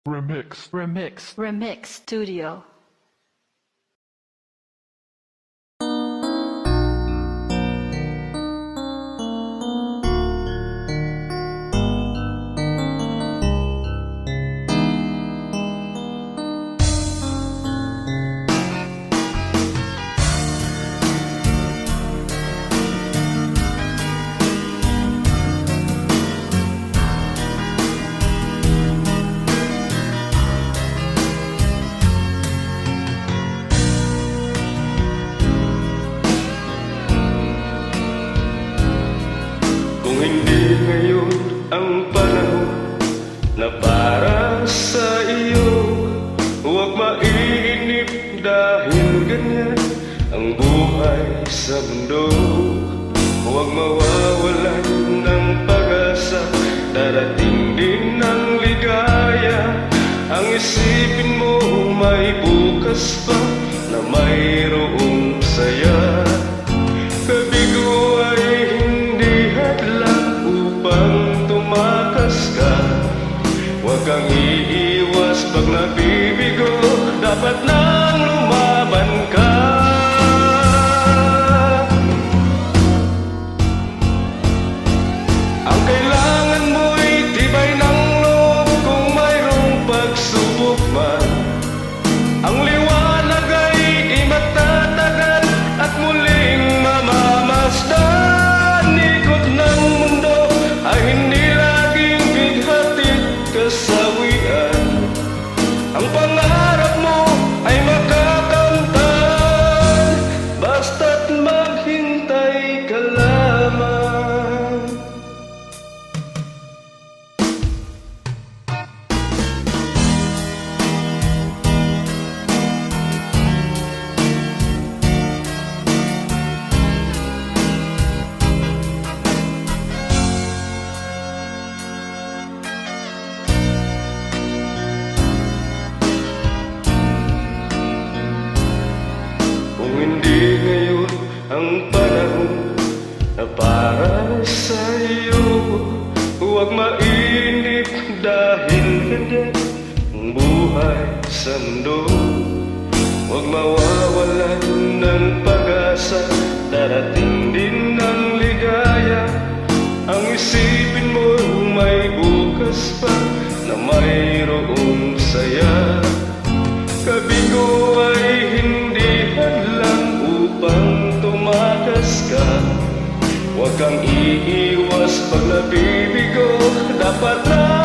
Remix Studio. Kung hindi ngayon ang panahon na para sa iyo, huwag mainip dahil ganyan ang buhay sa mundo. Huwag mawawalan ng pag-asa, darating din ang ligaya. Ang isipin mo may bukas pa na mayroong saya. Kabigo ay hindi hadlang upang tumakas ka. Huwag kang iiwas pag nabibigo, dapat nang lumaban ka. Ang kailangan mo'y tibay ng loob kung mayroong pagsubok man. Ang liwanag ay di matatagal at muling mamamasdan. Ikot ng mundo ay hindi laging bighatid kasawian. Ang pangarap mo ay makakamtan, basta't maghintay ka lamang. Kung hindi ngayon ang panahon na para sa iyo, huwag mainip dahil ganyan ang buhay sa mundo. Huwag mawawalan ng pag-asa, darating din ang ligaya. Ang isipin mo may bukas pa na mayroong saya. Kabigo ay hindi hadlang upang tumakas ka. Huwag kang iiwas pag nabibigo, dapat na